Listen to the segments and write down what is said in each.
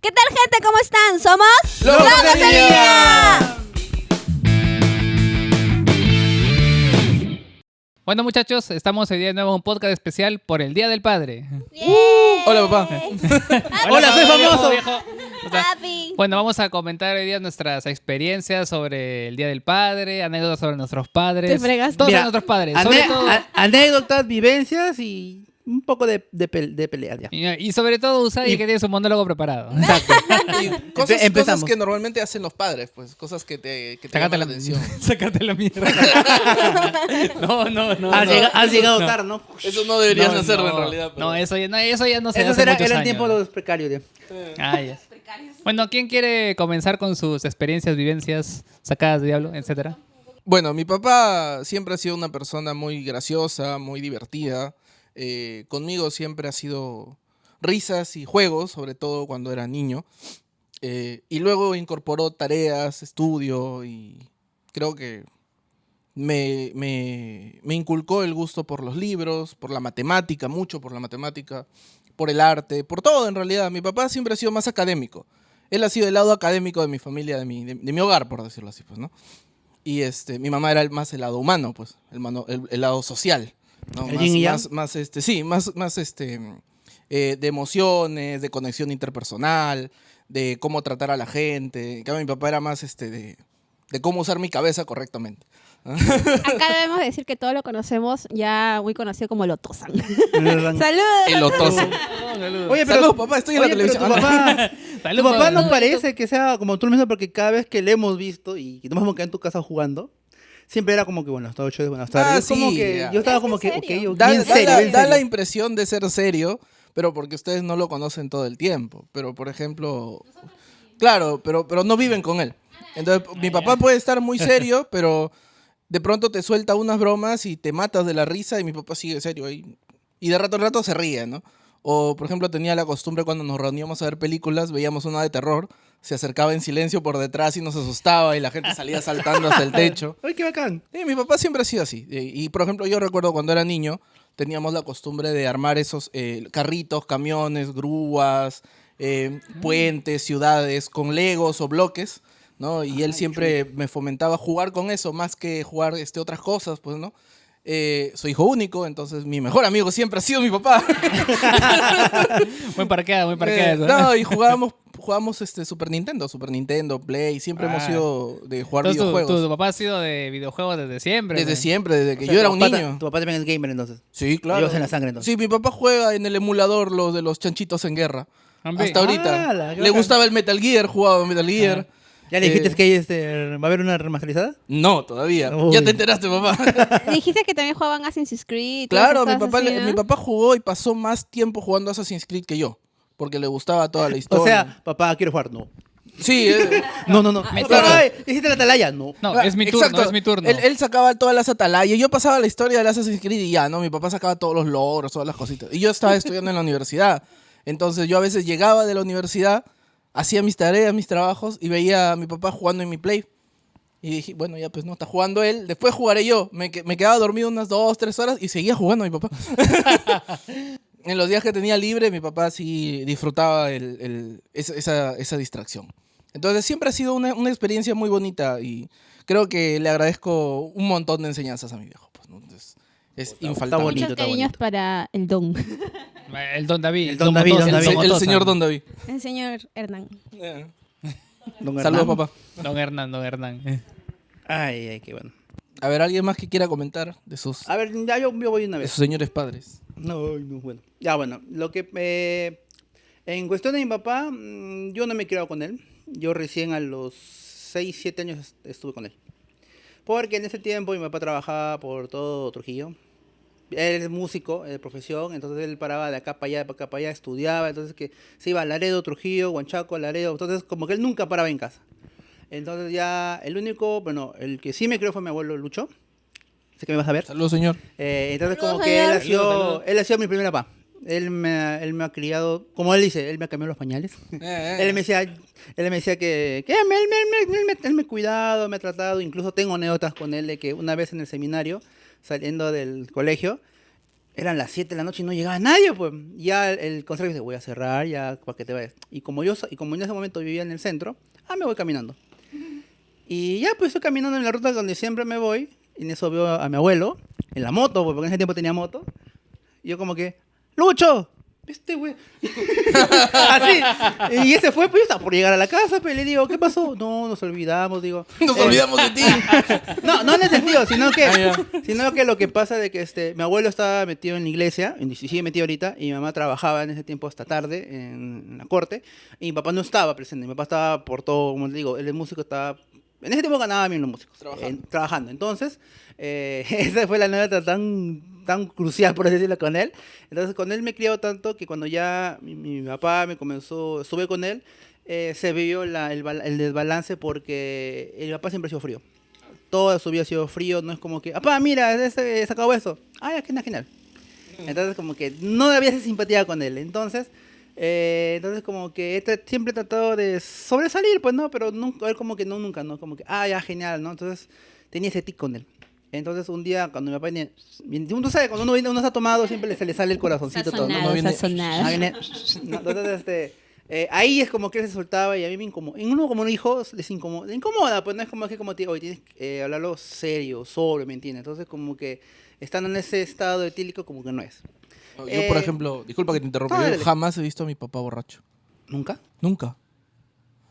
¿Qué tal, gente? ¿Cómo están? Somos ¡Locosería! Bueno, muchachos, estamos hoy día de nuevo en un podcast especial por el Día del Padre. Hola, papá. Hola, soy famoso. viejo. O sea, Papi. bueno, vamos a comentar hoy día nuestras experiencias sobre el Día del Padre, anécdotas sobre nuestros padres. Te fregaste. Todos Mira, son nuestros padres, sobre todo. Anécdotas, vivencias y un poco de peleas ya. Y sobre todo Usagi, que tiene su monólogo preparado. Y cosas Empezamos. que normalmente hacen los padres, pues, cosas que te Sácate llaman la la atención. Sácate la mierda. No. Has llegado tarde, ¿no? Eso no deberías hacerlo en realidad. Pero... No, eso ya no se Eso hace era muchos el años. tiempo de los precarios. Ya. Ah, ya. Bueno, ¿quién quiere comenzar con sus experiencias, vivencias, sacadas de diablo, etcétera? Bueno, mi papá siempre ha sido una persona muy graciosa, muy divertida. Conmigo siempre ha sido risas y juegos, sobre todo cuando era niño. Y luego incorporó tareas, estudio y creo que me inculcó el gusto por los libros, por la matemática, mucho por la matemática, por el arte, por todo en realidad. Mi papá siempre ha sido más académico. Él ha sido el lado académico de mi familia, de mi hogar, por decirlo así, pues, ¿no? Y mi mamá era más el lado humano, pues, el lado social, ¿no? El yin y yang. Más de emociones, de conexión interpersonal, de cómo tratar a la gente. En cambio, mi papá era más de cómo usar mi cabeza correctamente. Acá debemos decir que todos lo conocemos, ya muy conocido como Lotosan. ¡Salud! El otoso. Oye, Saludos, papá, estoy en la pero televisión. Salud, tu papá no Salud. parece que sea como tú mismo, porque cada vez que le hemos visto y nos hemos quedado en tu casa jugando, siempre era como que buenas noches, buenas tardes. Sí, Como que ya. yo estaba Es como en que, serio. ok, Da, bien da serio, la, bien da la serio. impresión de ser serio, pero porque ustedes no lo conocen todo el tiempo. Pero, por ejemplo, claro, pero no viven con él. Entonces, mi papá puede estar muy serio, pero de pronto te suelta unas bromas y te matas de la risa y mi papá sigue serio ahí. Y de rato en rato se ríe, ¿no? O, por ejemplo, tenía la costumbre cuando nos reuníamos a ver películas, veíamos una de terror, se acercaba en silencio por detrás y nos asustaba y la gente salía saltando hasta el techo. ¡Ay, qué bacán! Mi papá siempre ha sido así. Y, por ejemplo, yo recuerdo cuando era niño, teníamos la costumbre de armar esos carritos, camiones, grúas, puentes, ciudades, con legos o bloques, ¿no? Y él siempre me fomentaba jugar con eso, más que jugar otras cosas, pues, ¿no? Soy hijo único, entonces mi mejor amigo siempre ha sido mi papá. Muy parqueada, eso. No, y jugábamos Super Nintendo, Play, siempre hemos sido de jugar Entonces, videojuegos. tu papá ha sido de videojuegos desde siempre. Desde ¿no? siempre, desde que O sea, yo era tu un papá niño. Tu papá también es gamer, entonces. Sí, claro. Llevas en la sangre, entonces. Sí, mi papá juega en el emulador los de los chanchitos en guerra. Hombre. Hasta ahorita. ¡Hala, qué Le bacán! gustaba el Metal Gear, jugaba Metal Gear. ¿Ya le dijiste Eh, que va a haber una remasterizada? No, todavía. Uy. Ya te enteraste, papá. Dijiste que también jugaban Assassin's Creed. y todas Claro, esas cosas así, ¿no? mi papá jugó y pasó más tiempo jugando Assassin's Creed que yo. Porque le gustaba toda la historia. O sea, papá, quiero jugar. No. Sí, No. Me Papá, toca. ¿hiciste la atalaya? No. No, es mi turno, es mi turno. Él sacaba todas las atalayas. Yo pasaba la historia del Assassin's Creed y ya, ¿no? Mi papá sacaba todos los logros, todas las cositas. Y yo estaba estudiando en la universidad. Entonces yo a veces llegaba de la universidad, hacía mis tareas, mis trabajos y veía a mi papá jugando en mi Play. Y dije, bueno, ya pues no, está jugando él. Después jugaré yo. Me quedaba dormido unas 2, 3 horas y seguía jugando a mi papá. En los días que tenía libre, mi papá sí disfrutaba esa distracción. Entonces siempre ha sido una experiencia muy bonita y creo que le agradezco un montón de enseñanzas a mi viejo. Pues, ¿no? Entonces, es infaltable. bonito. Muchos cariños para el Don. El Don David. El Don David, Motosa, Don David. El Motosa. señor Don David. El señor Hernán. Don Saludos, Hernán. papá. Don Hernán. Ay, qué bueno. A ver, ¿alguien más que quiera comentar de sus, A ver, ya yo voy una de vez. sus señores padres? No, bueno. Ya, bueno. Lo que en cuestión de mi papá, yo no me he criado con él. Yo recién a los 6, 7 años estuve con él. Porque en ese tiempo mi papá trabajaba por todo Trujillo. Él es músico de profesión, entonces él paraba de acá para allá, estudiaba, entonces que se iba a Laredo, Trujillo, Huanchaco, Laredo, entonces como que él nunca paraba en casa. Entonces ya el que sí me crió fue mi abuelo Lucho, sé que me vas a ver. Saludos, señor. Entonces Saludos, como que señor. Saludos. él ha sido mi primer papá. Él me ha criado, como él dice, él me ha cambiado los pañales. Él me decía que él me ha cuidado, me ha tratado, incluso tengo anécdotas con él de que una vez en el seminario, saliendo del colegio, eran las 7 de la noche y no llegaba nadie, pues. Ya el conserje dice, voy a cerrar ya para que te vayas. Y como en ese momento vivía en el centro, me voy caminando. Y ya pues estoy caminando en la ruta donde siempre me voy. Y en eso veo a mi abuelo, en la moto, pues, porque en ese tiempo tenía moto. Y yo como que, ¡Lucho! Este güey. Así. Y ese fue, pues yo estaba por llegar a la casa, pues le digo, ¿qué pasó? No, nos olvidamos, digo. Nos olvidamos de ti. No en ese sentido, sino que lo que pasa de que mi abuelo estaba metido en la iglesia, y sigue metido ahorita, y mi mamá trabajaba en ese tiempo hasta tarde en la corte, y mi papá no estaba presente, mi papá estaba por todo, como te digo, él es músico, estaba... En ese tiempo ganaba bien los músicos. Trabajando. Entonces, esa fue la anécdota tan crucial, por así decirlo, con él. Entonces, con él me he criado tanto que cuando ya mi papá estuve con él, se vio el desbalance porque el papá siempre ha sido frío. Toda su vida ha sido frío, no es como que, papá, mira, se acabó esto. Ya, genial. Entonces, como que no había esa simpatía con él. Entonces como que siempre he tratado de sobresalir, pues, ¿no? Pero nunca, él como que nunca, ¿no? Como que, ya, genial, ¿no? Entonces, tenía ese tic con él. Entonces, un día, cuando mi papá venía... Uno sabe, cuando uno está tomado, siempre se le sale el corazoncito. Sazonado, todo, ¿no? sazonado. Entonces, ahí es como que él se soltaba y a mí me incomoda. En uno como un hijo le incomoda, pues no es como que hoy tienes que hablarlo serio, sobre, ¿me entiendes? Entonces, como que estando en ese estado etílico, como que no es. Yo, por ejemplo, disculpa que te interrumpa, yo jamás he visto a mi papá borracho. ¿Nunca? Nunca.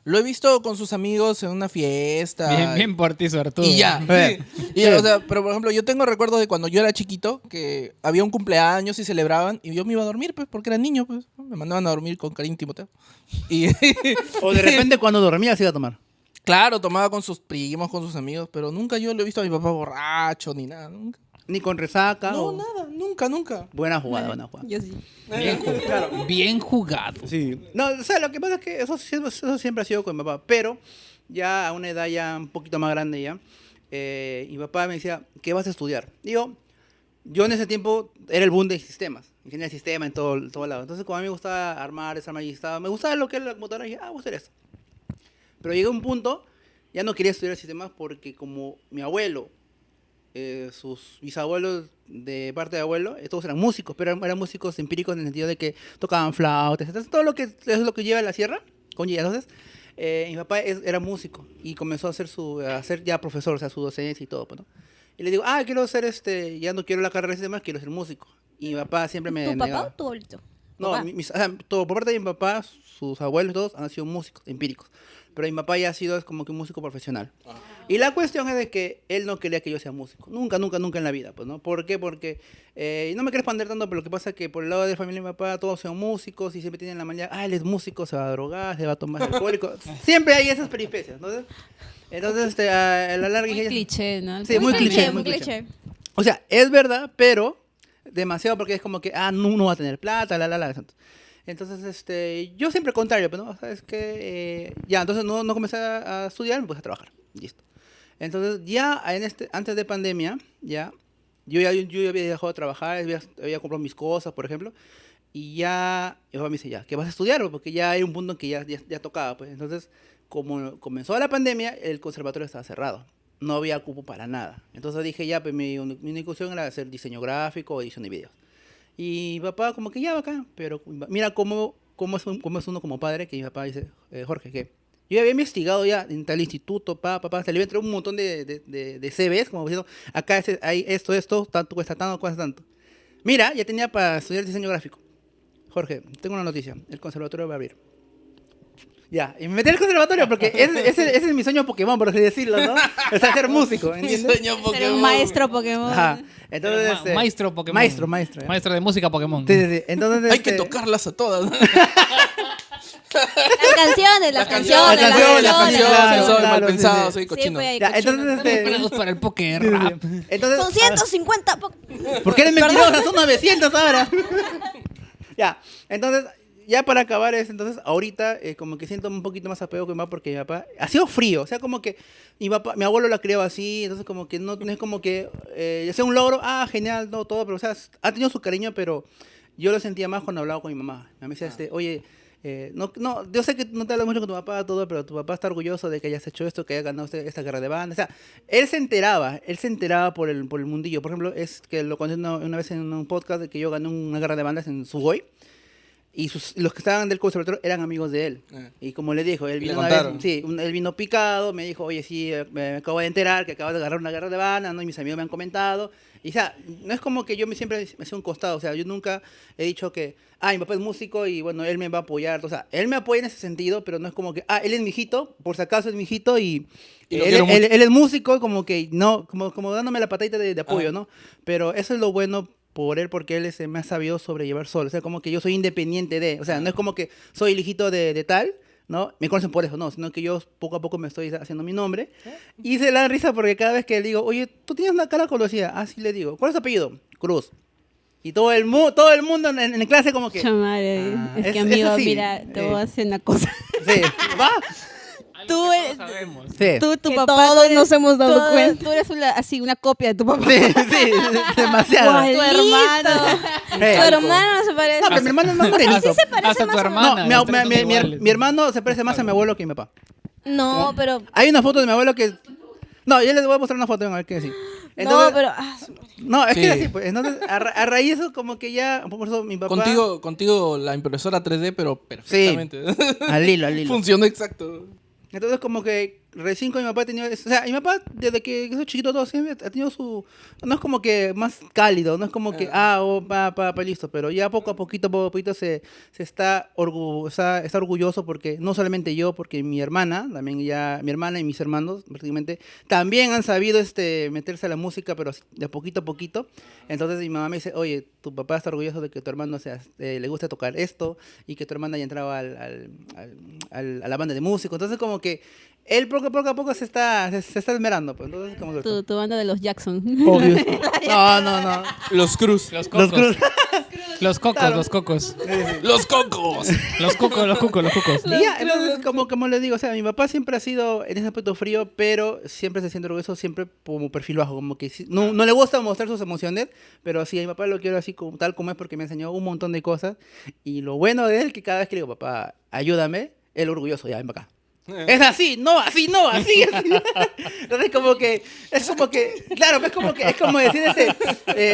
Lo he visto con sus amigos en una fiesta. Bien por ti, Arturo. Y ya. Sí. O sea, pero por ejemplo, yo tengo recuerdos de cuando yo era chiquito, que había un cumpleaños y celebraban, y yo me iba a dormir, pues, porque era niño, pues. Me mandaban a dormir con Karim Timoteo. Y O de repente cuando dormía se iba a tomar. claro, tomaba con sus primos, con sus amigos, pero nunca yo lo he visto a mi papá borracho, ni nada, nunca. Ni con resaca. No, nada, nunca. Buena jugada. Yo sí. Bien jugado. Sí. No, o sea, lo que pasa es que eso siempre ha sido con mi papá. Pero ya a una edad ya un poquito más grande ya, mi papá me decía, ¿qué vas a estudiar? Digo, yo en ese tiempo era el boom de sistemas. Ingeniería de sistema en todo lado. Entonces, como a mí me gustaba armar, desarmar y estaba, me gustaba lo que era la computadora, y dije, voy a hacer esto. Pero llegué a un punto, ya no quería estudiar sistemas porque como mi abuelo, sus bisabuelos de parte de abuelo, todos eran músicos, pero eran músicos empíricos en el sentido de que tocaban flautas, entonces todo lo que es lo que lleva la sierra, con entonces mi papá era músico y comenzó a ser ya profesor, o sea, su docencia y todo, pues, ¿no? Y le digo, quiero ser ya no quiero la carrera de sistemas, quiero ser músico. Y mi papá siempre me ¿Tu papá negaba. o tu abuelito? No, Papá. o sea, todo, por parte de mi papá, sus abuelos todos han sido músicos, empíricos. Pero mi papá ya ha sido como que un músico profesional. Y la cuestión es de que él no quería que yo sea músico. Nunca en la vida, pues, ¿no? ¿Por qué? Porque, y no me quiero expandir tanto, pero lo que pasa es que por el lado de la familia de mi papá todos son músicos y siempre tienen la manera, él es músico, se va a drogar, se va a tomar alcohólico. Siempre hay esas peripecias, ¿no? Entonces, a la larga... Muy cliché, ¿no? Sí, muy cliché. O sea, es verdad, pero demasiado porque es como que, no va a tener plata, Entonces, yo siempre al contrario, pero no, sabes que entonces no comencé a estudiar, me puse a trabajar, listo. Entonces, ya antes de pandemia, yo había dejado de trabajar, había comprado mis cosas, por ejemplo, y ya, mi papá me dice, ¿qué vas a estudiar? Porque ya hay un punto en que ya tocaba, pues. Entonces, como comenzó la pandemia, el conservatorio estaba cerrado. No había cupo para nada. Entonces dije, pues mi única opción era hacer diseño gráfico o edición de videos. Y mi papá como que bacán, pero mira cómo es uno como padre, que mi papá dice, Jorge, ¿qué? Yo había investigado ya en tal instituto, se le entró un montón de CVs, como diciendo, acá hay esto, tanto cuesta tanto. Mira, ya tenía para estudiar diseño gráfico. Jorge, tengo una noticia, el conservatorio va a abrir. Y me metí al conservatorio porque ese es mi sueño Pokémon, por así decirlo, ¿no? O sea, ser músico, ¿entiendes? Mi sueño Ser un maestro Pokémon. Ajá. Entonces, Maestro Pokémon. Maestro. Maestro de música Pokémon. Sí. Entonces, Hay que tocarlas a todas, ¿no? Las canciones. Claro, Soy mal sí, pensado, sí. soy cochino. pues, Entonces, Preparados para el Poké Rap. entonces, Son 150 ¿por qué eres mentirosa? Son 900 ahora. Entonces, ya para acabar entonces ahorita como que siento un poquito más apego que mi papá porque mi papá ha sido frío, o sea, como que mi abuelo la criaba así, entonces como que no es como que ya sea un logro, genial, todo, pero o sea, ha tenido su cariño, pero yo lo sentía más cuando hablaba con mi mamá. Me decía, oye, no, yo sé que no te hablo mucho con tu papá, todo, pero tu papá está orgulloso de que hayas hecho esto, que hayas ganado esta guerra de banda. O sea, él se enteraba por el mundillo. Por ejemplo, es que lo conté una vez en un podcast de que yo gané una guerra de bandas en Sugoi. Y los que estaban del conservatorio eran amigos de él. Y como le dijo, él Le vino una vez, contaron. sí, él vino picado, me dijo, oye, sí, me acabo de enterar que acabas de agarrar una guerra de banda, ¿no? Y mis amigos me han comentado. Y o sea, no es como que yo siempre me hacía un costado, o sea, yo nunca he dicho que, mi papá es músico y bueno, él me va a apoyar. O sea, él me apoya en ese sentido, pero no es como que, él es mi hijito, por si acaso es mi hijito y lo él, quiero mucho. él es músico, como que no, como dándome la patadita de apoyo, ¿no? Pero eso es lo bueno por él, porque él me ha sabido sobrellevar solo. O sea, como que yo soy independiente de. O sea, no es como que soy el hijito de tal, ¿no? Me conocen por eso, no, sino que yo poco a poco me estoy haciendo mi nombre. Y se le da risa porque cada vez que le digo, oye, tú tienes una cara conocida. Así le digo, ¿cuál es tu apellido? Cruz. Y todo el mundo en clase como que. Chamare, es que es amigo, así. mira, te voy a hacer una cosa. Sí, ¿va? Algo Tú que eres- todos sabemos. Sí. Tu Que papá, todos tú eres- nos hemos dado tú- cuenta. Tú eres así, una copia de tu papá. Sí, sí, demasiado. Guay. Tu hermano. Sí. Tu hermano no se parece. No, pero mi hermano es más morenito. Hasta tu hermana. No, los tres son mi iguales. hermano se parece más a mi abuelo que a mi papá. No, pero. Hay una foto de mi abuelo que. No, yo les voy a mostrar una foto, a ver qué decir. No, pero. No, es Sí. que es así, pues. Entonces, a raíz de eso, como que ya. Por eso mi papá. Contigo la impresora 3D, pero perfectamente. Al hilo. Funcionó exacto. Entonces, como que recién con mi papá tenía. O sea, mi papá, desde que soy chiquito, todo siempre ha tenido su. No es como que más cálido, no es como que. Listo. Pero ya poco a poquito se está, está orgulloso porque no solamente yo, porque mi hermana, también ya. Mi hermana y mis hermanos, prácticamente, también han sabido meterse a la música, pero así, de poquito a poquito. Entonces, mi mamá me dice, oye, tu papá está orgulloso de que tu hermano le gusta tocar esto y que tu hermana ya entraba a la banda de músicos. Entonces, como que él poco a poco se está esmerando. Pues. Entonces, como que... Tu banda de los Jackson. Obvio. No. Los Cruz. Los Los cocos. cruz. Los cocos, Claro. los cocos. Los Cocos. Los cucos, los cucos, los cucos. Y ya, entonces, como le digo, o sea, mi papá siempre ha sido en ese aspecto frío, pero siempre se siente orgulloso, siempre como perfil bajo, como que no le gusta mostrar sus emociones, pero sí, a mi papá lo quiero así tal como es porque me enseñó un montón de cosas. Y lo bueno de él, que cada vez que le digo, papá, ayúdame, él orgulloso, ya, ven para acá. Es así. Entonces es como que, claro, es como decir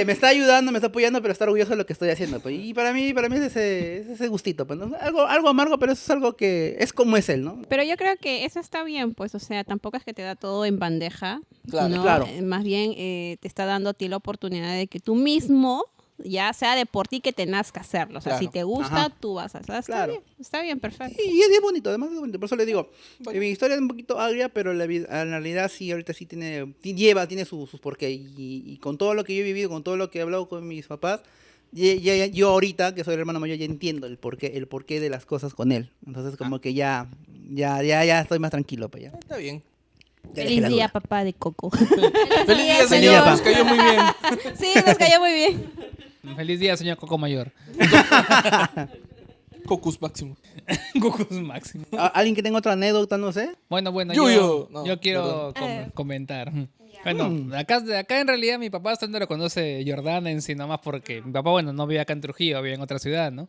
me está ayudando, me está apoyando, pero está orgulloso de lo que estoy haciendo. Pues. Y para mí es ese gustito, pues, ¿no? Algo amargo, pero eso es algo que es como es él, ¿no? Pero yo creo que eso está bien, pues, o sea, tampoco es que te da todo en bandeja, Claro, ¿no? claro. Más bien te está dando a ti la oportunidad de que tú mismo, ya sea de por ti que te nazca hacerlo. O sea, Claro. si te gusta, Ajá. tú vas a hacer. Claro. Está bien, perfecto. Y es bonito, además es bonito. Por eso le digo, mi historia es un poquito agria, pero en realidad sí, ahorita sí tiene sus porqué. Y con todo lo que yo he vivido, con todo lo que he hablado con mis papás, yo ahorita, que soy el hermano mayor, ya entiendo el porqué de las cosas con él. Entonces como que ya estoy más tranquilo para allá. Está bien. Ya dejé Feliz la día, duda. papá de Coco. Feliz día, Feliz señor. día, Nos cayó muy bien. Sí, nos cayó muy bien. Feliz día, señor Coco Mayor. Cocus máximo. Cocos máximo. ¿Alguien que tenga otra anécdota, no sé? Bueno, Yuyo. No, yo quiero comentar. Bueno, acá en realidad mi papá hasta no lo conoce Jordana en sí, nomás porque mi papá, bueno, no vive acá en Trujillo, vive en otra ciudad, ¿no?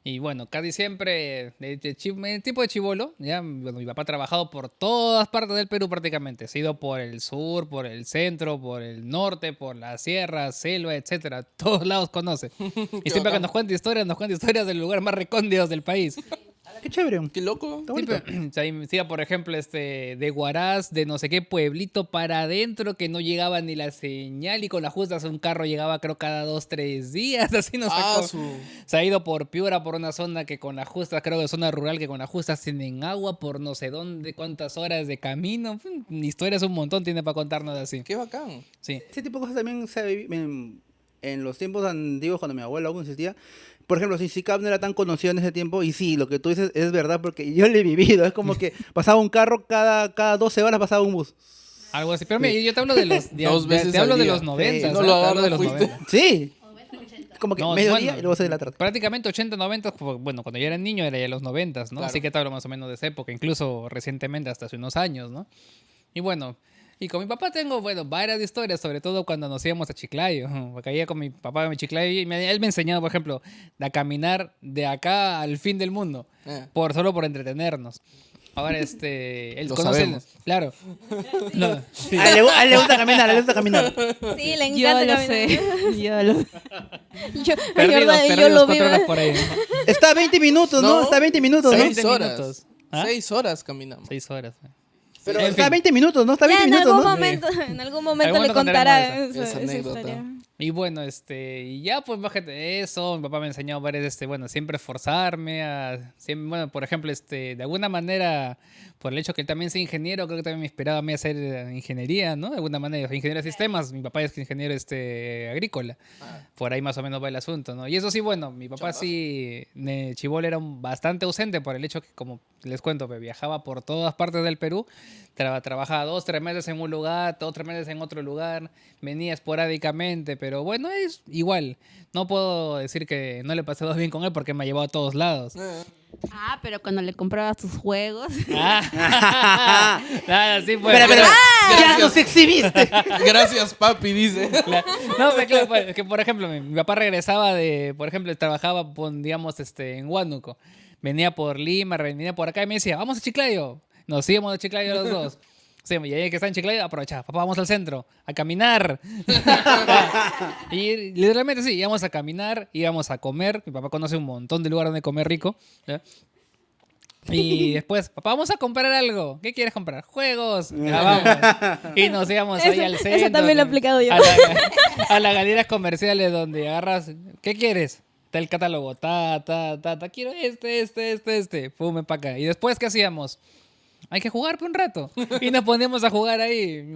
Y bueno, casi siempre, el tipo de chibolo, ya, bueno, mi papá ha trabajado por todas partes del Perú prácticamente. Ha ido por el sur, por el centro, por el norte, por la sierra, selva, etcétera. Todos lados conoce. Y siempre que nos cuenta historias del lugar más recónditos del país. Qué chévere. Qué loco. Está bonito. O sea, me decía, por ejemplo, de Huaraz, de no sé qué pueblito para adentro, que no llegaba ni la señal y con las justas un carro llegaba creo cada 2-3 días, así nos sacó. Se ha ido por Piura, por una zona que con las justas, creo que zona rural, que con las justas tienen agua por no sé dónde, cuántas horas de camino. Historias un montón tiene para contarnos así. Qué bacán. Sí. Ese tipo de cosas también se vive en los tiempos antiguos, cuando mi abuelo aún existía. Por ejemplo, SICAP no era tan conocido en ese tiempo, y sí, lo que tú dices es verdad, porque yo lo he vivido. Es como que pasaba un carro, cada 12 horas pasaba un bus. Algo así. Pero mira, yo te hablo de los, Dos veces te hablo al de día. los 90. Sí, no ¿sabes? lo Te hablo agarras, de los fuiste. 90. Sí. Como que No, mediodía bueno, y luego 6 de la tarde. Prácticamente 80, 90, bueno, cuando yo era niño era ya los 90, ¿no? Claro. Así que te hablo más o menos de esa época, incluso recientemente hasta hace unos años, ¿no? Y bueno, Y con mi papá tengo, bueno, varias historias, sobre todo cuando nos íbamos a Chiclayo. Porque iba con mi papá a Chiclayo y él me enseñaba, por ejemplo, a caminar de acá al fin del mundo, solo por entretenernos. Ahora, él Lo conoce, sabemos. claro. No, sí. A él le gusta caminar, a él le gusta caminar. Sí, le Yo encanta lo caminar. sé. Yo lo Yo, Perdidos, yo perdidos lo 4 vi. horas por ahí. Está a 20 minutos, ¿no? Está a 20 minutos, ¿no? 20 minutos. ¿Ah? 6 horas caminamos. 6 horas. Pero En está a fin. 20 minutos, ¿no? Está a Ya 20 en minutos, algún ¿no? momento, en algún momento Algún le momento contará contaremos esa anécdota. historia. Y bueno, y ya pues bájate eso, mi papá me enseñó varias, bueno, siempre esforzarme a, siempre, bueno, por ejemplo, de alguna manera, por el hecho que él también sea ingeniero, creo que también me inspiraba a mí a hacer ingeniería, ¿no? De alguna manera, ingeniero de sistemas, mi papá es ingeniero, agrícola, por ahí más o menos va el asunto, ¿no? Y eso sí, bueno, mi papá sí, Chibol era bastante ausente por el hecho que, como les cuento, viajaba por todas partes del Perú, trabajaba 2, 3 meses en un lugar, 2, 3 meses en otro lugar, venía esporádicamente, pero bueno, es igual. No puedo decir que no le he pasado bien con él porque me ha llevado a todos lados. Ah, pero cuando le compraba sus juegos. Nada, sí fue. Espera, Claro, ya nos exhibiste. Gracias, papi, dice. no, pero claro, pues, que por ejemplo, mi papá regresaba por ejemplo, trabajaba, digamos, en Huánuco. Venía por Lima, venía por acá y me decía, vamos a Chiclayo. Nos íbamos a Chiclayo los dos. Sí, y ahí que está en Chiclayo, aprovechaba. Papá, vamos al centro, a caminar. Y literalmente sí, íbamos a caminar, íbamos a comer. Mi papá conoce un montón de lugares donde comer rico. ¿Ya? Y después, papá, vamos a comprar algo. ¿Qué quieres comprar? Juegos. Ya vamos. Y nos íbamos ahí al centro. Eso también lo he aplicado yo. A las galerías comerciales donde agarras. ¿Qué quieres? Está el catálogo. Quiero este. Fume para acá. Y después, ¿qué hacíamos? Hay que jugar por un rato. Y nos poníamos a jugar ahí.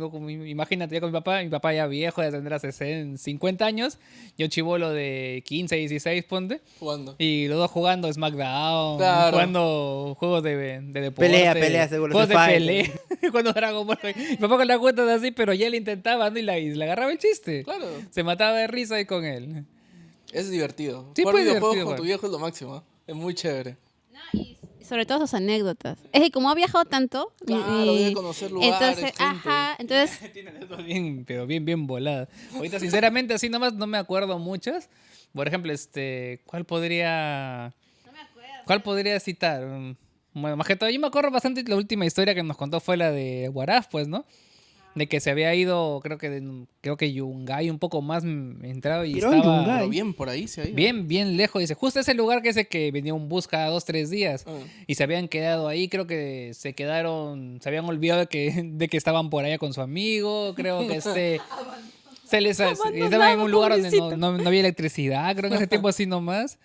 Imagínate, yo con mi papá ya viejo, ya tendrá 50 años. Yo chibolo de 15, 16, ponte. Jugando. Y los dos jugando SmackDown, Claro. jugando juegos de deporte. Pelea, seguro. Juegos de Street pelea. Jugando Dragon Ball. Mi papá con la cuenta de así, pero ya le intentaba, ¿no? Y le agarraba el chiste. Claro. Se mataba de risa ahí con él. Es divertido. Sí, Jugar pues, videojuegos divertido, con tu güey. viejo es lo máximo. Es muy chévere. Y sobre todo sus anécdotas. Es que como ha viajado tanto. Claro, debe conocer lugares, Entonces, gente. entonces Tienen eso bien, pero bien volada. Ahorita, sinceramente, así nomás no me acuerdo muchas. Por ejemplo, ¿cuál podría citar? Bueno, más que todo, yo me acuerdo bastante, la última historia que nos contó fue la de Huaraz, pues, ¿no? De que se había ido, creo que Yungay un poco más entrado y Tirón, estaba Yungay. Pero bien por ahí se ha ido. bien lejos. Dice, justo ese lugar que ese que venía un bus cada 2, 3 días. Ah. Y se habían quedado ahí, creo que se habían olvidado de que estaban por allá con su amigo. Creo que estaban en un lugar donde no había electricidad, creo que en ese tiempo así nomás.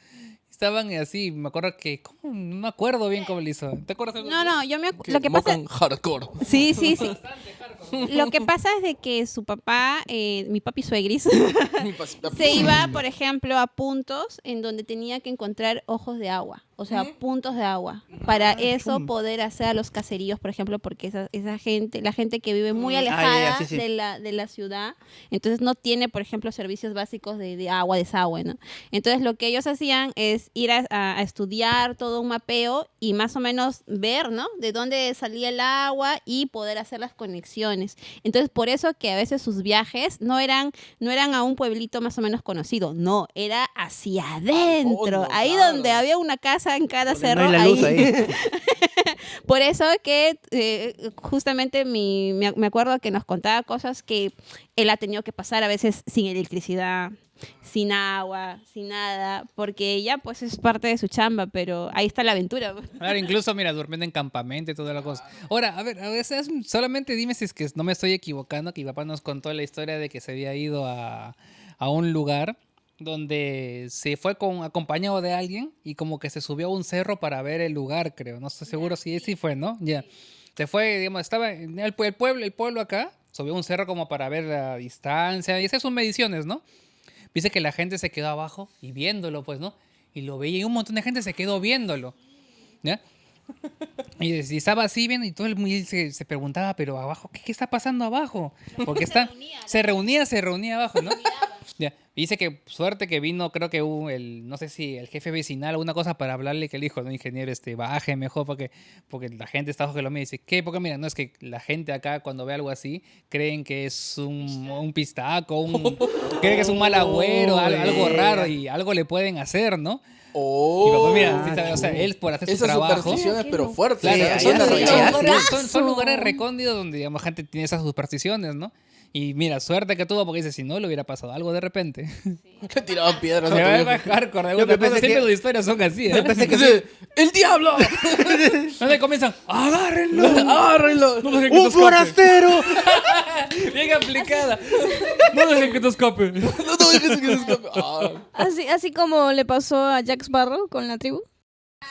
Estaban así, me acuerdo que, no me acuerdo bien cómo le hizo. ¿Te acuerdas? no, lo que pasa Mocan hardcore. sí. Lo que pasa es de que su papá, mi papi suegris, se iba, por ejemplo, a puntos en donde tenía que encontrar ojos de agua, o sea, puntos de agua. Para eso poder hacer los caseríos, por ejemplo, porque esa gente, la gente que vive muy alejada sí. de la ciudad, entonces no tiene, por ejemplo, servicios básicos de agua, desagüe, ¿no? Entonces lo que ellos hacían es ir a estudiar todo un mapeo y más o menos ver, ¿no? De dónde salía el agua y poder hacer las conexiones. Entonces, por eso que a veces sus viajes no eran a un pueblito más o menos conocido, no, era hacia adentro, Fondo, ahí claro. donde había una casa en cada Donde cerro. no hay la luz ahí. Por eso que justamente me acuerdo que nos contaba cosas que él ha tenido que pasar a veces sin electricidad, sin agua, sin nada, porque ella pues es parte de su chamba, pero ahí está la aventura. Ahora incluso, mira, durmiendo en campamento y toda la cosa. Ahora, a veces solamente dime si es que no me estoy equivocando, que mi papá nos contó la historia de que se había ido a un lugar donde se fue acompañado de alguien y como que se subió a un cerro para ver el lugar, creo. No estoy seguro si sí fue, ¿no? Ya. Se fue, digamos, estaba en el pueblo acá, subió a un cerro como para ver la distancia y esas son mediciones, ¿no? Dice que la gente se quedó abajo y viéndolo, pues, ¿no? Y lo veía y un montón de gente se quedó viéndolo, ¿ya? Y estaba así viendo y todo el mundo se preguntaba, pero abajo, ¿qué está pasando abajo? Porque se reunía abajo, ¿no? Ya. Y dice que suerte que vino, creo que hubo no sé si el jefe vecinal o alguna cosa para hablarle, que le dijo, no, ingeniero, baje mejor porque la gente está bajo que lo mira y dice, ¿qué? Porque mira, no es que la gente acá cuando ve algo así, creen que es un pistaco, creen que es un mal agüero, algo raro y algo le pueden hacer, ¿no? Y papá, mira, sí sabe, o sea, él por hacer su Esas trabajo. supersticiones, pero fuertes. Claro, Sí, son, ahí son- anda, son lugares recóndidos donde, digamos, gente tiene esas supersticiones, ¿no? Y mira, suerte que tuvo porque dice, si no, le hubiera pasado algo de repente. Le tiraban piedras. Se a tu va a viejo. bajar, corre. Yo que pensé Siempre que- tus historias son así, ¿eh? Dice, ¡el diablo! Donde comienzan, agárrenlo. ¡Agárrenlo! No dejen que te ¡Un escape. forastero! Bien aplicada. No dejen que te escape. No dejes que se escape. Ah. Así como le pasó a Jack Sparrow con la tribu.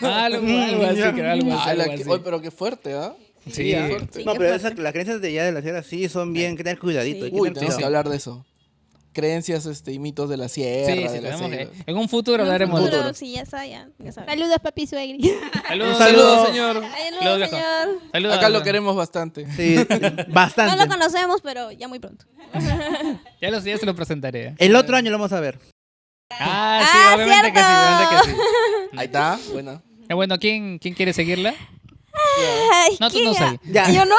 Algo así, ya. creo, algo así. Ala, algo así. Oye, pero qué fuerte, ¿ah? Sí. qué fuerte. Sí, No, qué pero fuerte. las creencias de allá de la sierra sí son bien, hay que tener cuidadito. Sí. Hay que Uy, tener tenemos que cuidado. hablar de eso. Creencias y mitos de la sierra, Sí, sí, de la tenemos selva. que. En un futuro hablaremos de Pero eso. sí, ya está, ya sabe. Saludos, papi suegri. Saludos, Un saludo. señor. Saludos, Saludos, viejo. señor. Saludos. Acá lo queremos bastante. Sí, bastante. No lo conocemos, pero ya muy pronto. Ya se lo presentaré. El otro año lo vamos a ver. Ah, sí, Ah, obviamente que sí, obviamente que sí. Ahí está, buena. Bueno, ¿quién quiere seguirla? Ay, No, tú ¿qué? no, Usagi. Ya. Yo no.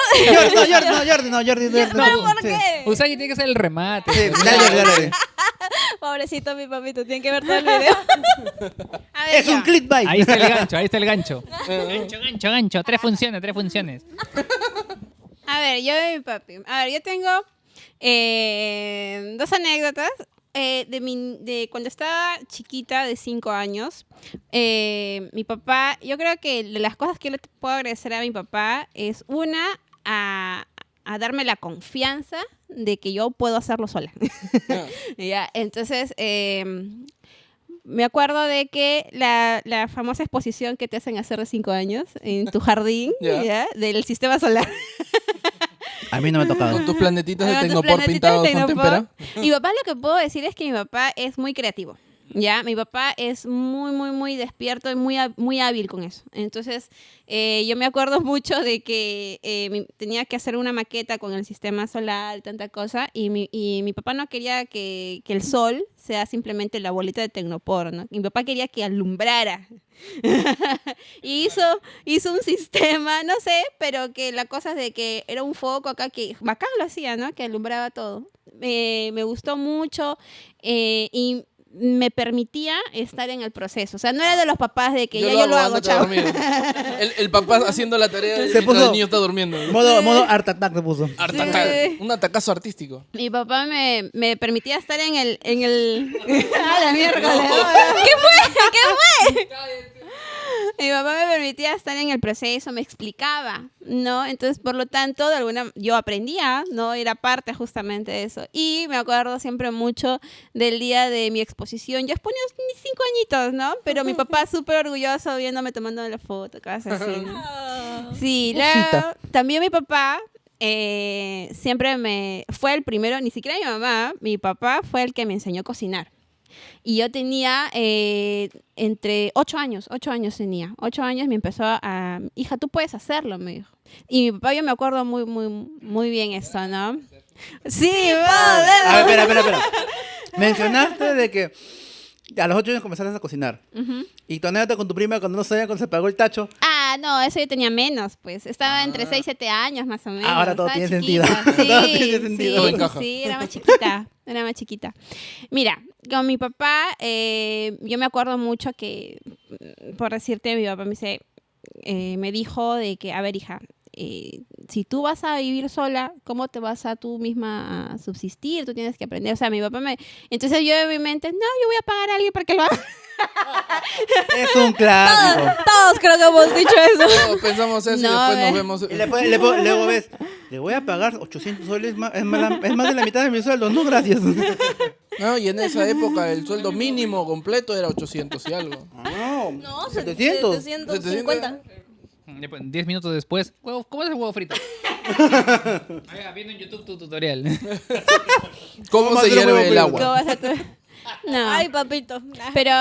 Jordi. ¿Pero por Sí. qué? Usagi tiene que ser el remate. Sí, dale. Pobrecito mi papito, tiene que ver todo el video. A ver, Es un clickbait. Ahí está el gancho, ahí está el gancho. Gancho. Tres funciones. A ver, yo y mi papi. A ver, yo tengo dos anécdotas. De cuando estaba chiquita, de 5 años, mi papá, yo creo que las cosas que yo le puedo agradecer a mi papá es a darme la confianza de que yo puedo hacerlo sola. Ya, entonces, me acuerdo de que la famosa exposición que te hacen hacer de 5 años en tu jardín, Ya. ¿ya? Del sistema solar. A mí no me ha tocado. Con tus planetitas de Con tus Tecnopor planetitas de pintados con Tecnopor. témpera. Mi papá, lo que puedo decir es que mi papá es muy creativo. Ya, mi papá es muy despierto y muy hábil con eso. Entonces, yo me acuerdo mucho de que tenía que hacer una maqueta con el sistema solar y tanta cosa, y mi papá no quería que el sol sea simplemente la bolita de Tecnopor, ¿no? Mi papá quería que alumbrara. Y hizo un sistema, no sé, pero que la cosa es de que era un foco acá que bacán lo hacía, ¿no? Que alumbraba todo. Me gustó mucho y me permitía estar en el proceso. O sea, no era de los papás de que yo lo hago, ándate a chao. dormir. El papá haciendo la tarea y Se mientras puso- el niño está durmiendo. Modo Art Attack se puso. Sí. Un atacazo artístico. Mi papá me permitía estar en el... ¡A la mierda! ¿Qué fue? Mi papá me permitía estar en el proceso, me explicaba, ¿no? Entonces, por lo tanto, yo aprendía, ¿no? Era parte justamente de eso. Y me acuerdo siempre mucho del día de mi exposición. Yo exponía mis 5 añitos, ¿no? Pero mi papá súper orgulloso viéndome tomando la foto, cosas así, ¿no? Sí, luego, también mi papá siempre fue el primero, ni siquiera mi mamá, mi papá fue el que me enseñó a cocinar. Y yo tenía entre 8 años tenía. 8 años me empezó hija, tú puedes hacerlo, me dijo. Y mi papá, yo me acuerdo muy bien esto, ¿no? Sí, A ver, espera. Mencionaste de que a los 8 años comenzaste a cocinar. Y tu anécdota con tu prima cuando no sabía cuando se pagó el tacho. No, eso yo tenía menos, pues. Estaba entre 6 y 7 años, más o menos. Ahora todo Estaba tiene chiquita. sentido. Sí, Todo tiene sentido. Todo encaja. sí, era más chiquita. Mira, con mi papá, yo me acuerdo mucho que, por decirte, mi papá me dijo de que, a ver, hija, si tú vas a vivir sola, ¿cómo te vas a tú misma a subsistir? Tú tienes que aprender. O sea, mi papá Entonces yo en mi mente, no, yo voy a pagar a alguien para que lo haga. Es un clásico. Todos creo que hemos dicho eso. Todos pensamos eso No, y después nos vemos. Y luego ves, le voy a pagar 800 soles, es más de la mitad de mi sueldo. No, gracias. No, y en esa época el sueldo mínimo completo era 800 y algo. No, 700. 750. 10 minutos después. ¿Cómo es el huevo frito? Oiga, viendo en YouTube tu tutorial. ¿Cómo ¿Cómo se hacer huevo hierve el frito? ¿Cómo agua? vas a tú? No. Ay, papito. Pero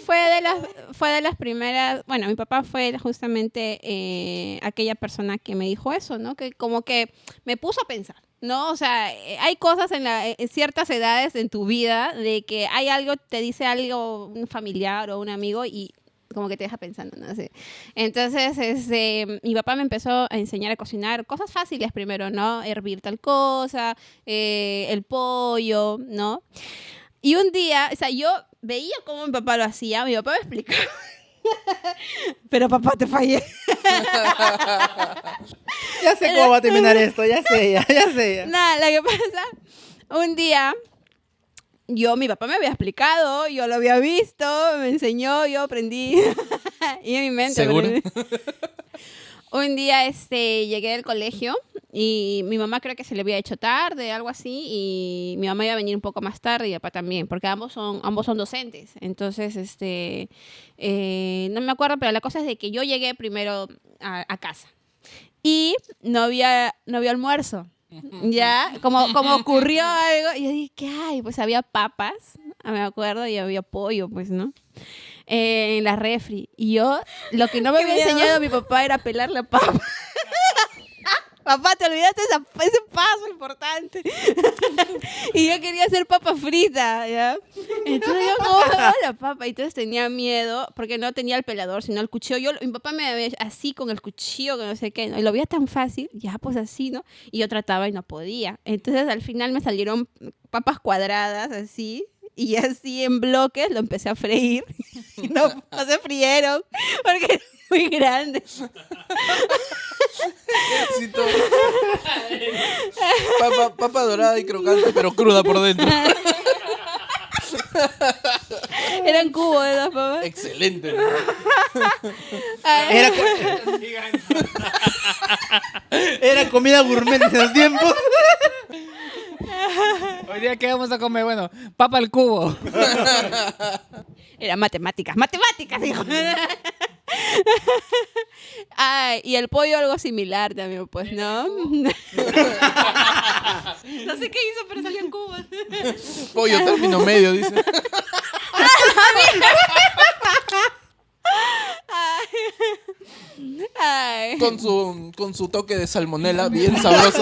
fue de las primeras, bueno, mi papá fue justamente aquella persona que me dijo eso, ¿no? Que como que me puso a pensar. ¿no? O sea, hay cosas en ciertas edades en tu vida de que hay algo, te dice algo un familiar o un amigo y como que te deja pensando, no sé. Entonces, mi papá me empezó a enseñar a cocinar cosas fáciles primero, ¿no? Hervir tal cosa, el pollo, ¿no? Y un día, o sea, yo veía cómo mi papá lo hacía, mi papá me explicaba. Pero papá, te fallé. Ya sé cómo va a terminar esto, ya sé, ya sé. Ya. Nada, lo que pasa, un día, mi papá me había explicado, yo lo había visto, me enseñó, yo aprendí. Y en mi mente. ¿Seguro? Un día llegué del colegio y mi mamá creo que se le había hecho tarde, algo así, y mi mamá iba a venir un poco más tarde y mi papá también, porque ambos son docentes. Entonces, no me acuerdo, pero la cosa es de que yo llegué primero a casa y no había almuerzo. Ya, como ocurrió algo, y yo dije, ¿qué hay? Pues había papas, me acuerdo, y había pollo, pues, ¿no? En la refri. Y yo, lo que no me había enseñado mi papá era pelar la papa. Papá, te olvidaste ese paso importante. Y yo quería hacer papa frita, ¿ya? Entonces yo como la papa. Y entonces tenía miedo, porque no tenía el pelador, sino el cuchillo. Mi papá me veía así con el cuchillo, que no sé qué, ¿no? Y lo veía tan fácil, ya pues así, ¿no? Y yo trataba y no podía. Entonces al final me salieron papas cuadradas, así. Y así en bloques lo empecé a freír. No se frieron, porque era muy grande. Éxito. Papa dorada y crocante, pero cruda por dentro. Eran cubos de las papas. Excelente. Era, era comida gourmet en esos tiempos. Hoy día, ¿qué vamos a comer? Bueno, papa al cubo. Eran matemáticas, hijo. Ay, y el pollo algo similar también, pues, ¿no? No sé qué hizo, pero salió en Cuba. Pollo término medio, dice. Ay. Con su toque de salmonela bien sabroso.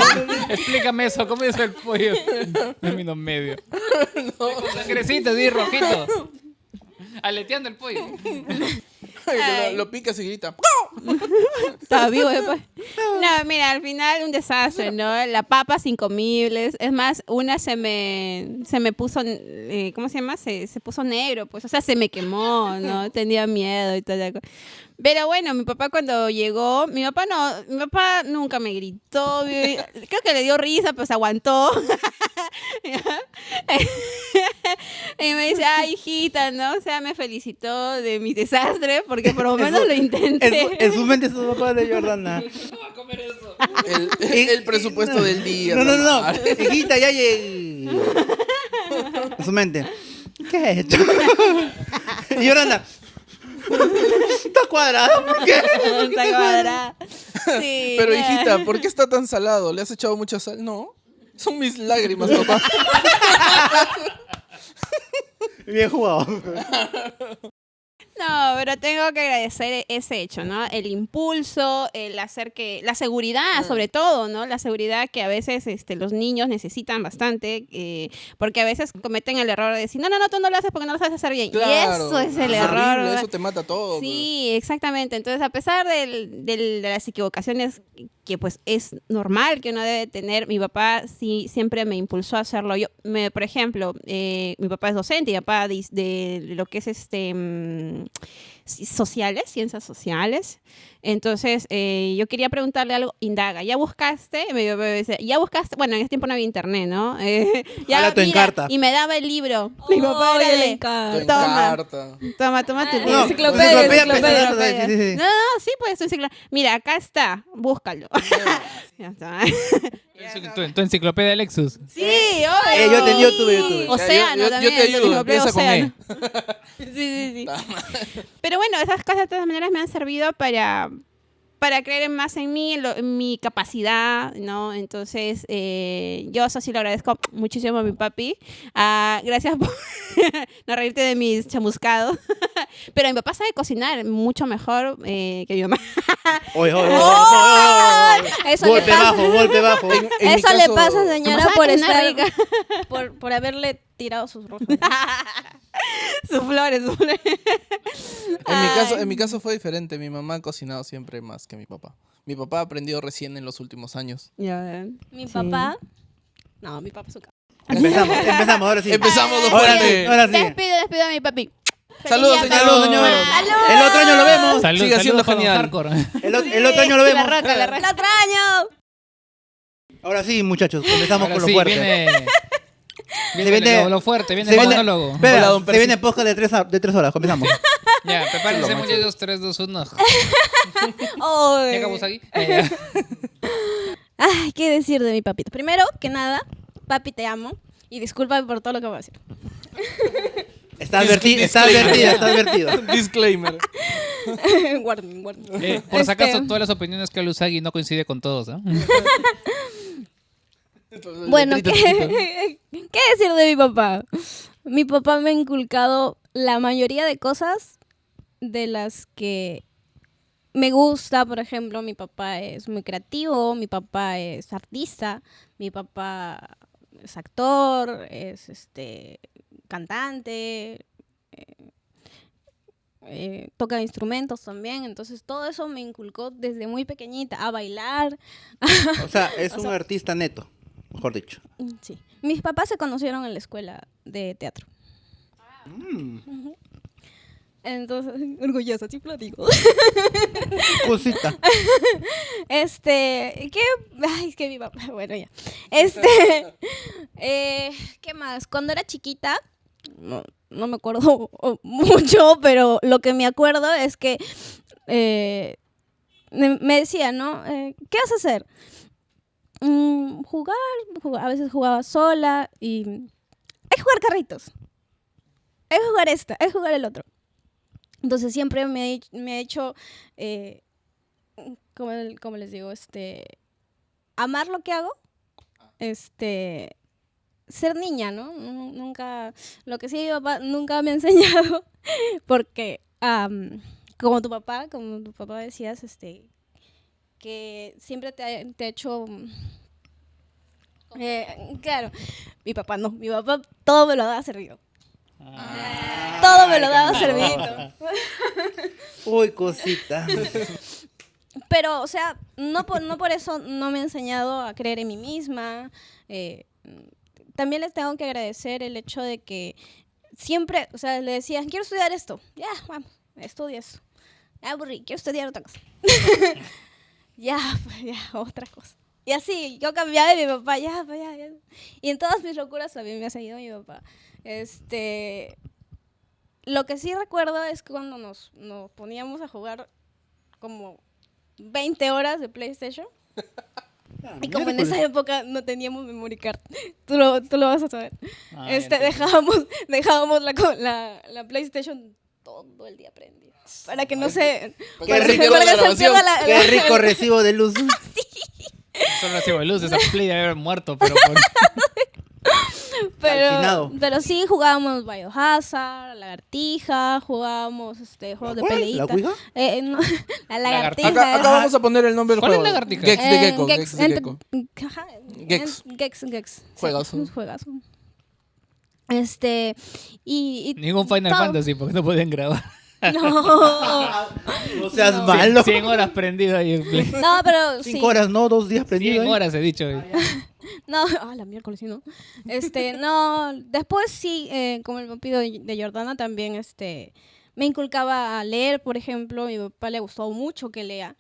Explícame eso, ¿cómo es el pollo? Término medio. Con sangrecita, así, rojito. Aleteando el pollo. Lo picas y grita. Estaba vivo después. No, mira, al final un desastre, ¿no? La papa incomibles. Es más, una se me puso, ¿cómo se llama? Se puso negro, pues. O sea, se me quemó, ¿no? Tenía miedo y toda la cosa. Pero bueno, mi papá cuando llegó, mi papá nunca me gritó. Creo que le dio risa, pues aguantó. Y me dice, ay, hijita, ¿no? O sea, me felicitó de mi desastre porque por lo menos lo intenté. En su mente su papá de Jordana. ¿Cómo va a comer eso? El presupuesto del día. No. normal. Hijita, ya llegué. En su mente. ¿Qué he hecho? Y Jordana. Está cuadrado, ¿por qué? Está cuadrada. Sí, Pero ya. hijita, ¿por qué está tan salado? ¿Le has echado mucha sal? No. Son mis lágrimas, papá. Bien jugado. No, pero tengo que agradecer ese hecho, ¿no? El impulso, el hacer que... La seguridad, sobre todo, ¿no? La seguridad que a veces los niños necesitan bastante, porque a veces cometen el error de decir, no, tú no lo haces porque no lo sabes hacer bien. Claro. Y eso es el error. Horrible, ¿verdad? eso te mata todo. Sí, exactamente. Entonces, a pesar de las equivocaciones que pues es normal que uno debe tener, mi papá sí siempre me impulsó a hacerlo. Por ejemplo, mi papá es docente, mi papá de lo que es ciencias sociales. Entonces, yo quería preguntarle algo, indaga, ¿ya buscaste? Me dice, ¿ya buscaste? Bueno, en ese tiempo no había internet, ¿no? Jala tu encarta. Y me daba el libro. Mi papá era le de, encanta. Tu toma, encarta. toma tu libro. No, Enciclopedia. enciclopedia. Sí. No, sí, pues tu enciclopedia. Mira, acá está, búscalo. Ya está. Tu enciclopedia Lexus. Sí, obvio. Yo tuve. Océano Yo también. te ayudo, enciclopedia empieza con E. Océano. Sí. Pero bueno, esas cosas de todas maneras me han servido para para creer más en mí, en mi capacidad, ¿no? Entonces, yo eso sí lo agradezco muchísimo a mi papi. Gracias por no reírte de mis chamuscados. Pero mi papá sabe cocinar mucho mejor que mi mamá. Oye, Eso le pasa. golpe bajo. En mi Eso le caso- pasa, señora, ¿Cómo por sabe cocinar estar, rica? por haberle tirado sus rosas. Sus flores, sus flores. En mi caso fue diferente. Mi mamá ha cocinado siempre más que mi papá. Mi papá aprendió recién en los últimos años. Ya ven. Mi Sí. papá. No, mi papá es un cabrón. Empezamos, ahora sí. Empezamos de Ahora fuerte. sí, ahora sí. Despido a mi papi. Saludos, Feliz día, señor. Saludos, señor. ¡Salud! El otro año lo vemos. Sigue siendo genial. Hardcore. El otro año lo vemos. La roca, la roca. ¡Lo extraño! Ahora sí, muchachos, comenzamos Ahora con lo sí, fuerte. viene lo fuerte, viene se el viene- monólogo. Espera, Hola, don se Percy. viene podcast de 3 horas, comenzamos. Ya, prepárense, muchachos, 3, 2, 1. Ay. ¿Ya acabamos aquí? Ay, ¿qué decir de mi papito? Primero que nada, papi, te amo. Y discúlpame por todo lo que voy a decir. Está advertido. Disclaimer. Warning. Por si acaso, Este, todas las opiniones que Usagi no coincide con todos, ¿ah? Bueno, Letrita chiquita. ¿qué decir de mi papá? Mi papá me ha inculcado la mayoría de cosas de las que me gusta. Por ejemplo, mi papá es muy creativo, mi papá es artista, mi papá es actor, es cantante, toca instrumentos también. Entonces todo eso me inculcó desde muy pequeñita a bailar. O sea, es un artista neto, mejor dicho. Sí. Mis papás se conocieron en la escuela de teatro. Entonces, orgullosa, sí platico. Cosita. ¿Qué? Ay, es que mi papá, bueno, ya. ¿Qué más? Cuando era chiquita, no me acuerdo mucho, pero lo que me acuerdo es que me decía, ¿no? ¿Qué vas a hacer? Jugar, a veces jugaba sola y hay que jugar carritos, hay que jugar hay que jugar el otro. Entonces siempre me ha hecho, como les digo, amar lo que hago, ser niña, ¿no? Nunca, lo que sí mi papá nunca me ha enseñado, porque como tu papá decías, que siempre te ha hecho... claro, mi papá todo me lo daba servido. Todo me lo daba servidito. Uy, cosita. Pero, o sea, no por eso no me ha enseñado a creer en mí misma. También les tengo que agradecer el hecho de que siempre, o sea, le decía, quiero estudiar esto. Ya, vamos, estudia eso. Ya aburrí, quiero estudiar otra cosa. Ya, otra cosa. Y así, yo cambiaba de mi papá, ya. Y en todas mis locuras también me ha seguido mi papá. Lo que sí recuerdo es que cuando nos poníamos a jugar como 20 horas de PlayStation, y como en esa época no teníamos memory card, tú lo vas a saber, dejábamos la PlayStation todo el día prendida. Para que no se... Qué para rico que la se grabación. pierda la... Qué rico recibo de luz. Solo recibo de luz, esa play debe haber muerto, pero Calcinado. pero sí jugábamos Biohazard, Lagartija, jugábamos juegos de ¿Cuál? peleita. ¿La Ouija? No, la lagartija. Acá vamos a poner el nombre del ¿Cuál es juego. lagartija? Gex de Gecko. Gex de Gecko. Ajá, Gex. Juegazo. Sí, juegazo. Y ningún Final todo. Fantasy porque no podían grabar. No, No seas malo. 100 horas prendido ahí en play. no, pero sí. 5 horas, no, 2 días prendido. 100 horas he dicho. No, la miércoles, sí, ¿no? No, después sí, como el vampiro de Jordana también, me inculcaba a leer, por ejemplo. A mi papá le gustó mucho que lea.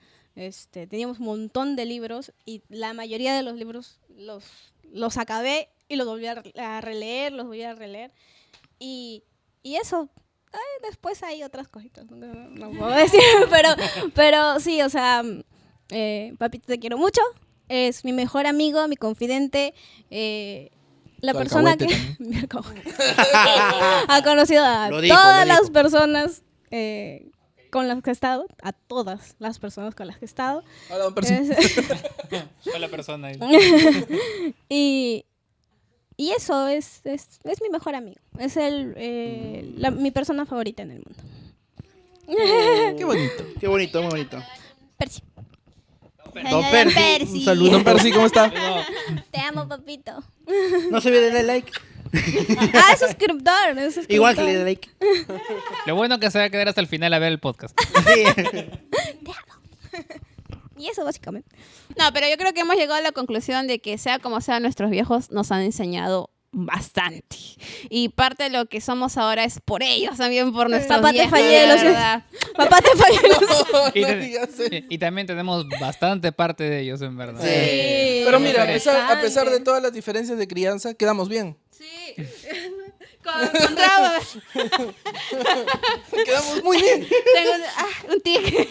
Teníamos un montón de libros y la mayoría de los libros los acabé y los volví a releer, y eso. Después hay otras cositas, no puedo decir, pero sí, o sea, papito, te quiero mucho. Es mi mejor amigo, mi confidente, la Tu persona que alcahuete mi alcahuete. Ha conocido a Lo dijo, todas lo las dijo. personas con las que he estado, a todas las personas con las que he estado. Hola, don Percy. Sola persona. Y eso es mi mejor amigo. Es mi persona favorita en el mundo. Qué bonito. Qué bonito, muy bonito. Percy. Don Percy, un saludo. Don Percy, ¿cómo está? Te amo, papito. No se olvide de darle like. Ah, es suscriptor. Es suscriptor. Igual que le dé like. Lo bueno que se va a quedar hasta el final a ver el podcast. Sí. Y eso básicamente. No, pero yo creo que hemos llegado a la conclusión de que sea como sea, nuestros viejos nos han enseñado bastante. Y parte de lo que somos ahora es por ellos, también por nuestros Papá, te viejos. fallé, la lo siento. verdad. Papá, te fallé. Y, No te- digas eso. y también tenemos bastante parte de ellos, en verdad. Sí. Pero mira, a Bastante. pesar de todas las diferencias de crianza, quedamos bien. Sí. Con Raúl. Quedamos muy bien. Tengo un tic.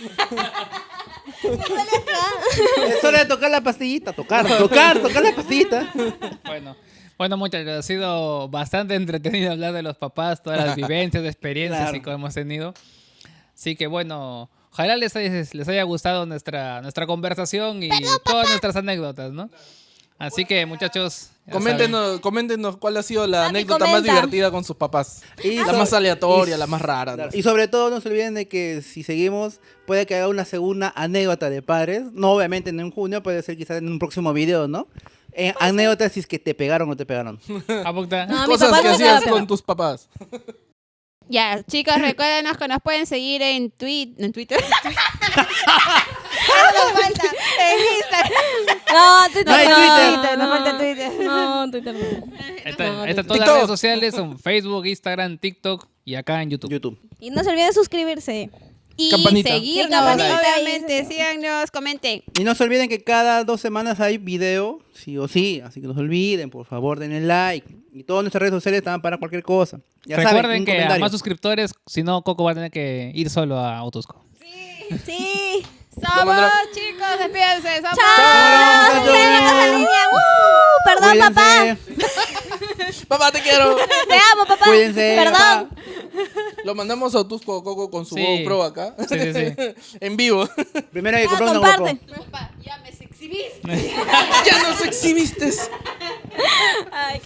Es hora de tocar la pastillita. Tocar la pastillita. Bueno, muchachos, ha sido bastante entretenido hablar de los papás, todas las vivencias, experiencias Claro. y cómo hemos tenido. Así que bueno, ojalá les haya gustado nuestra conversación y todas nuestras anécdotas, ¿no? Así que muchachos, ya saben. Coméntenos cuál ha sido la Papi, anécdota más comenta. divertida con sus papás. Y La so- más aleatoria, y- la más rara. Claro. ¿no? Y sobre todo no se olviden de que si seguimos, puede que haga una segunda anécdota de padres. No obviamente en junio, puede ser quizás en un próximo video, ¿no? Anécdotas si es que te pegaron o no te pegaron. Apunta. No, mi Cosas papá que no hacías sabe. con tus papás. Ya, chicos, recuérdenos que nos pueden seguir en Twitter. En Instagram. No, Twitter. No hay Twitter. Nos falta Twitter. No, Twitter no. Están todas las TikTok. redes sociales, son Facebook, Instagram, TikTok y acá en YouTube. YouTube. Y no se olviden de suscribirse. Y Campanita. seguirnos, Y campanita. obviamente. Síganos, comenten. Y no se olviden que cada 2 semanas hay video, sí o sí. Así que no se olviden, por favor, denle like. Y todas nuestras redes sociales están para cualquier cosa. Ya saben, Recuerden un que a comentario. más suscriptores, si no, Coco va a tener que ir solo a Autusco. Sí. Somos, Mandra- chicos, despídense. Somos. ¡Chao! muchachos. ¡Seguimos en línea! Perdón, papá. Cuídense. Papá, te quiero. Te amo, papá. Cuídense, Perdón. Lo mandamos a Otusco Coco con su Sí. GoPro acá. Sí, sí, sí. En vivo. Primero hay que Ah, comprar una comparte. GoPro. Ya me exhibiste. Ya nos exhibiste. Ay,